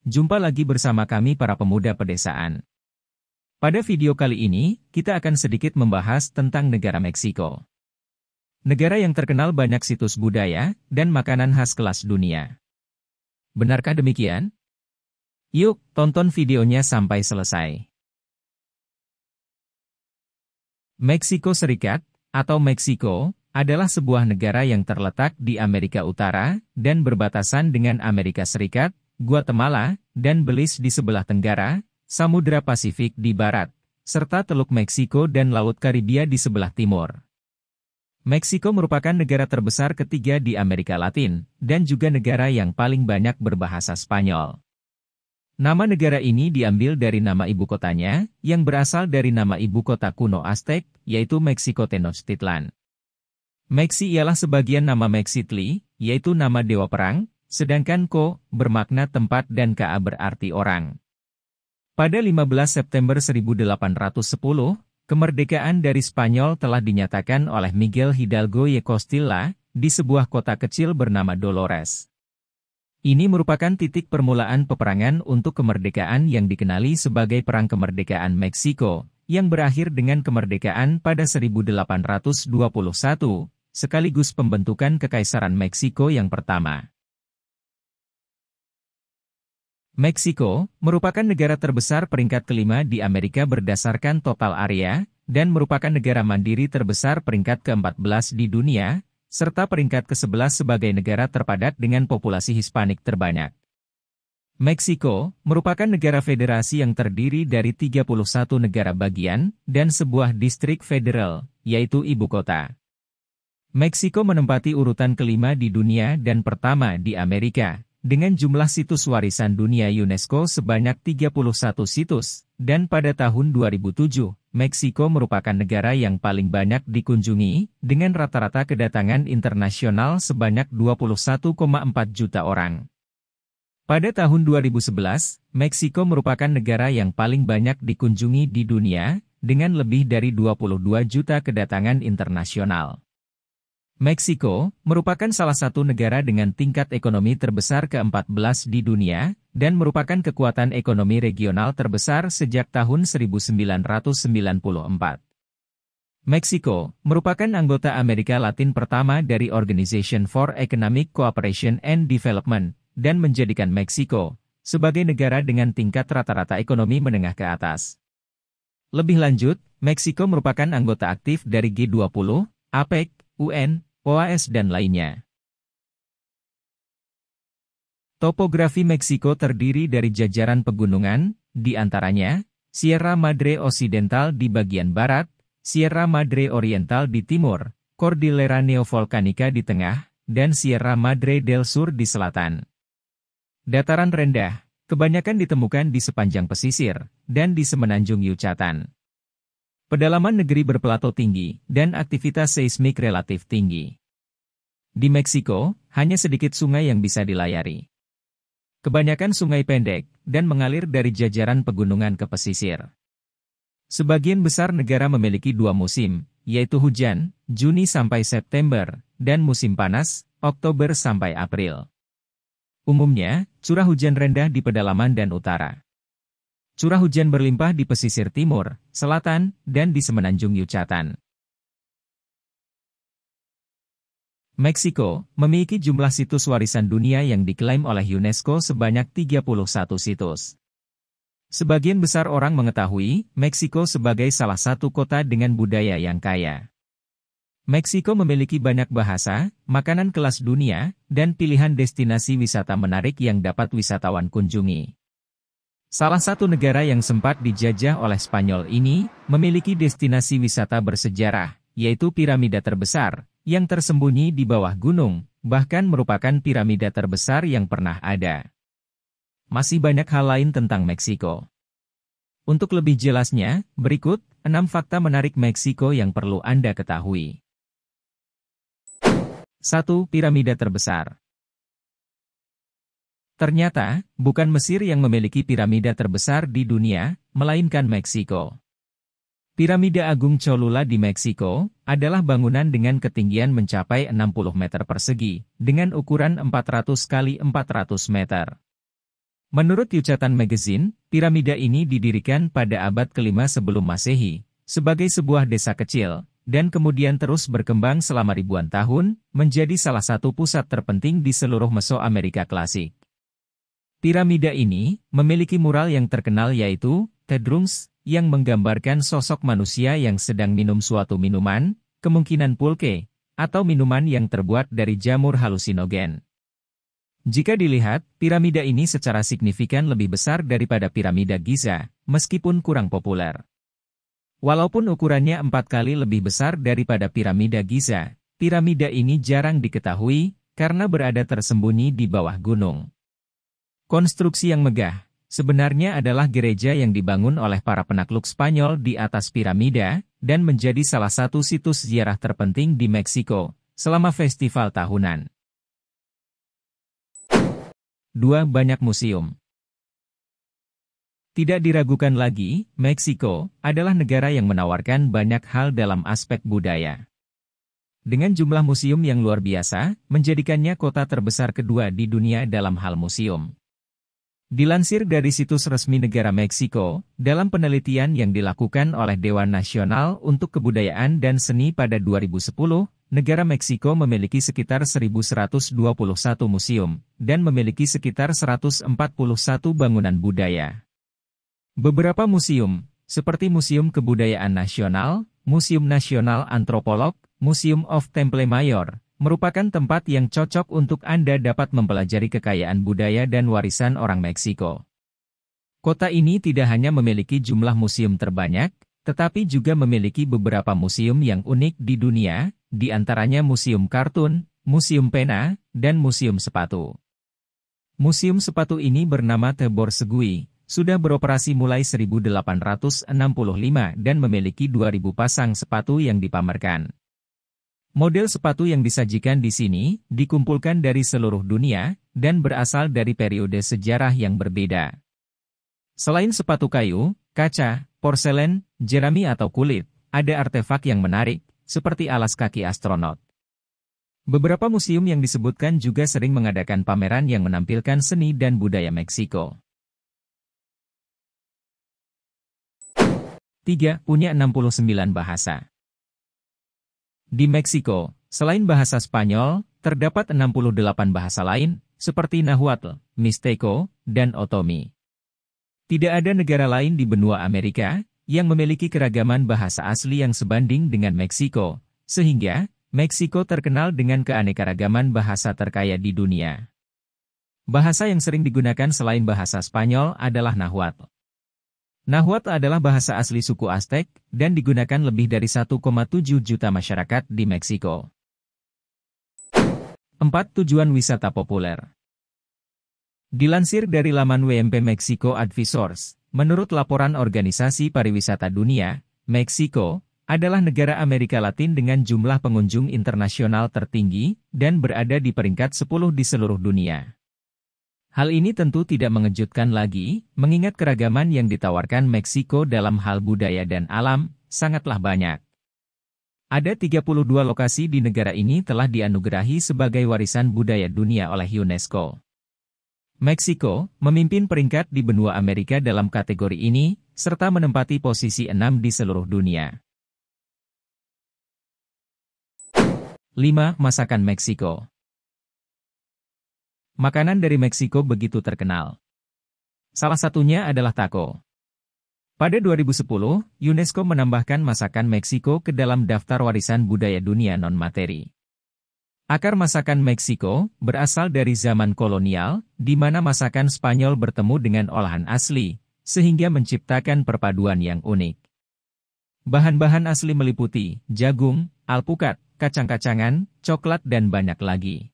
jumpa lagi bersama kami para pemuda pedesaan. Pada video kali ini, kita akan sedikit membahas tentang negara Meksiko. Negara yang terkenal banyak situs budaya dan makanan khas kelas dunia. Benarkah demikian? Yuk, tonton videonya sampai selesai. Meksiko Serikat, atau Meksiko, adalah sebuah negara yang terletak di Amerika Utara dan berbatasan dengan Amerika Serikat, Guatemala, dan Belize di sebelah tenggara, Samudra Pasifik di barat, serta Teluk Meksiko dan Laut Karibia di sebelah timur. Meksiko merupakan negara terbesar ketiga di Amerika Latin, dan juga negara yang paling banyak berbahasa Spanyol. Nama negara ini diambil dari nama ibu kotanya, yang berasal dari nama ibu kota kuno Aztec, yaitu Mexico Tenochtitlan. Meksi ialah sebagian nama Mexitli, yaitu nama dewa perang, sedangkan Ko bermakna tempat dan Ka berarti orang. Pada 15 September 1810, kemerdekaan dari Spanyol telah dinyatakan oleh Miguel Hidalgo y Costilla, di sebuah kota kecil bernama Dolores. Ini merupakan titik permulaan peperangan untuk kemerdekaan yang dikenali sebagai Perang Kemerdekaan Meksiko, yang berakhir dengan kemerdekaan pada 1821, sekaligus pembentukan Kekaisaran Meksiko yang pertama. Meksiko merupakan negara terbesar peringkat kelima di Amerika berdasarkan total area, dan merupakan negara mandiri terbesar peringkat ke-14 di dunia, serta peringkat ke-11 sebagai negara terpadat dengan populasi Hispanik terbanyak. Meksiko merupakan negara federasi yang terdiri dari 31 negara bagian, dan sebuah distrik federal, yaitu ibu kota. Meksiko menempati urutan kelima di dunia dan pertama di Amerika, dengan jumlah situs warisan dunia UNESCO sebanyak 31 situs, dan pada tahun 2007, Meksiko merupakan negara yang paling banyak dikunjungi, dengan rata-rata kedatangan internasional sebanyak 21,4 juta orang. Pada tahun 2011, Meksiko merupakan negara yang paling banyak dikunjungi di dunia, dengan lebih dari 22 juta kedatangan internasional. Meksiko merupakan salah satu negara dengan tingkat ekonomi terbesar ke-14 di dunia, dan merupakan kekuatan ekonomi regional terbesar sejak tahun 1994. Meksiko merupakan anggota Amerika Latin pertama dari Organization for Economic Cooperation and Development, dan menjadikan Meksiko sebagai negara dengan tingkat rata-rata ekonomi menengah ke atas. Lebih lanjut, Meksiko merupakan anggota aktif dari G20, APEC, UN, OAS dan lainnya. Topografi Meksiko terdiri dari jajaran pegunungan, di antaranya, Sierra Madre Occidental di bagian barat, Sierra Madre Oriental di timur, Cordillera Neovolcanica di tengah, dan Sierra Madre del Sur di selatan. Dataran rendah, kebanyakan ditemukan di sepanjang pesisir, dan di semenanjung Yucatan. Pedalaman negeri berplato tinggi, dan aktivitas seismik relatif tinggi. Di Meksiko, hanya sedikit sungai yang bisa dilayari. Kebanyakan sungai pendek, dan mengalir dari jajaran pegunungan ke pesisir. Sebagian besar negara memiliki dua musim, yaitu hujan, Juni sampai September, dan musim panas, Oktober sampai April. Umumnya, curah hujan rendah di pedalaman dan utara. Curah hujan berlimpah di pesisir timur, selatan, dan di semenanjung Yucatan. Meksiko memiliki jumlah situs warisan dunia yang diklaim oleh UNESCO sebanyak 31 situs. Sebagian besar orang mengetahui Meksiko sebagai salah satu kota dengan budaya yang kaya. Meksiko memiliki banyak bahasa, makanan kelas dunia, dan pilihan destinasi wisata menarik yang dapat wisatawan kunjungi. Salah satu negara yang sempat dijajah oleh Spanyol ini, memiliki destinasi wisata bersejarah, yaitu piramida terbesar, yang tersembunyi di bawah gunung, bahkan merupakan piramida terbesar yang pernah ada. Masih banyak hal lain tentang Meksiko. Untuk lebih jelasnya, berikut 6 fakta menarik Meksiko yang perlu Anda ketahui. 1. Piramida terbesar. Ternyata, bukan Mesir yang memiliki piramida terbesar di dunia, melainkan Meksiko. Piramida Agung Cholula di Meksiko adalah bangunan dengan ketinggian mencapai 60 meter persegi, dengan ukuran 400 kali 400 meter. Menurut Yucatan Magazine, piramida ini didirikan pada abad ke-5 sebelum Masehi, sebagai sebuah desa kecil, dan kemudian terus berkembang selama ribuan tahun, menjadi salah satu pusat terpenting di seluruh Mesoamerika klasik. Piramida ini memiliki mural yang terkenal yaitu Tedrums, yang menggambarkan sosok manusia yang sedang minum suatu minuman, kemungkinan pulque, atau minuman yang terbuat dari jamur halusinogen. Jika dilihat, piramida ini secara signifikan lebih besar daripada piramida Giza, meskipun kurang populer. Walaupun ukurannya 4 kali lebih besar daripada piramida Giza, piramida ini jarang diketahui, karena berada tersembunyi di bawah gunung. Konstruksi yang megah sebenarnya adalah gereja yang dibangun oleh para penakluk Spanyol di atas piramida, dan menjadi salah satu situs ziarah terpenting di Meksiko, selama festival tahunan. 2. Banyak museum. Tidak diragukan lagi, Meksiko adalah negara yang menawarkan banyak hal dalam aspek budaya. Dengan jumlah museum yang luar biasa, menjadikannya kota terbesar kedua di dunia dalam hal museum. Dilansir dari situs resmi negara Meksiko, dalam penelitian yang dilakukan oleh Dewan Nasional untuk Kebudayaan dan Seni pada 2010, negara Meksiko memiliki sekitar 1.121 museum, dan memiliki sekitar 141 bangunan budaya. Beberapa museum, seperti Museum Kebudayaan Nasional, Museum Nasional Antropolog, Museum of Temple Mayor, merupakan tempat yang cocok untuk Anda dapat mempelajari kekayaan budaya dan warisan orang Meksiko. Kota ini tidak hanya memiliki jumlah museum terbanyak, tetapi juga memiliki beberapa museum yang unik di dunia, di antaranya Museum Kartun, Museum Pena, dan Museum Sepatu. Museum sepatu ini bernama The Borsegui, sudah beroperasi mulai 1865 dan memiliki 2.000 pasang sepatu yang dipamerkan. Model sepatu yang disajikan di sini dikumpulkan dari seluruh dunia dan berasal dari periode sejarah yang berbeda. Selain sepatu kayu, kaca, porselen, jerami atau kulit, ada artefak yang menarik, seperti alas kaki astronot. Beberapa museum yang disebutkan juga sering mengadakan pameran yang menampilkan seni dan budaya Meksiko. 3. Punya 69 bahasa. Di Meksiko, selain bahasa Spanyol, terdapat 68 bahasa lain, seperti Nahuatl, Mixteco, dan Otomi. Tidak ada negara lain di benua Amerika yang memiliki keragaman bahasa asli yang sebanding dengan Meksiko, sehingga Meksiko terkenal dengan keanekaragaman bahasa terkaya di dunia. Bahasa yang sering digunakan selain bahasa Spanyol adalah Nahuatl. Nahuatl adalah bahasa asli suku Aztec, dan digunakan lebih dari 1,7 juta masyarakat di Meksiko. 4. Tujuan wisata populer. Dilansir dari laman WMP Mexico Advisors, menurut laporan Organisasi Pariwisata Dunia, Meksiko adalah negara Amerika Latin dengan jumlah pengunjung internasional tertinggi, dan berada di peringkat 10 di seluruh dunia. Hal ini tentu tidak mengejutkan lagi, mengingat keragaman yang ditawarkan Meksiko dalam hal budaya dan alam, sangatlah banyak. Ada 32 lokasi di negara ini telah dianugerahi sebagai warisan budaya dunia oleh UNESCO. Meksiko memimpin peringkat di benua Amerika dalam kategori ini, serta menempati posisi 6 di seluruh dunia. 5. Masakan Meksiko. Makanan dari Meksiko begitu terkenal. Salah satunya adalah taco. Pada 2010, UNESCO menambahkan masakan Meksiko ke dalam daftar warisan budaya dunia non-materi. Akar masakan Meksiko berasal dari zaman kolonial, di mana masakan Spanyol bertemu dengan olahan asli, sehingga menciptakan perpaduan yang unik. Bahan-bahan asli meliputi jagung, alpukat, kacang-kacangan, coklat dan banyak lagi.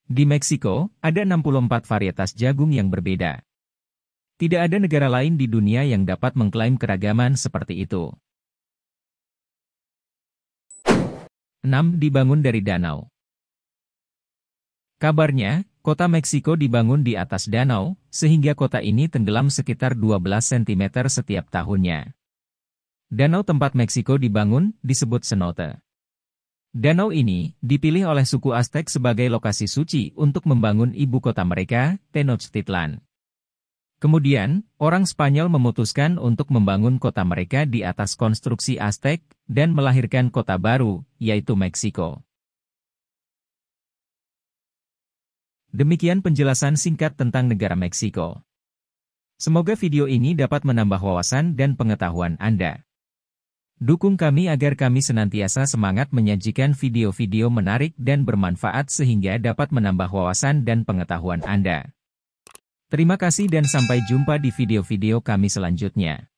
Di Meksiko, ada 64 varietas jagung yang berbeda. Tidak ada negara lain di dunia yang dapat mengklaim keragaman seperti itu. 6. Dibangun dari danau. Kabarnya, kota Meksiko dibangun di atas danau, sehingga kota ini tenggelam sekitar 12 cm setiap tahunnya. Danau tempat Meksiko dibangun disebut cenote. Danau ini dipilih oleh suku Aztec sebagai lokasi suci untuk membangun ibu kota mereka, Tenochtitlan. Kemudian, orang Spanyol memutuskan untuk membangun kota mereka di atas konstruksi Aztec, dan melahirkan kota baru, yaitu Meksiko. Demikian penjelasan singkat tentang negara Meksiko. Semoga video ini dapat menambah wawasan dan pengetahuan Anda. Dukung kami agar kami senantiasa semangat menyajikan video-video menarik dan bermanfaat sehingga dapat menambah wawasan dan pengetahuan Anda. Terima kasih dan sampai jumpa di video-video kami selanjutnya.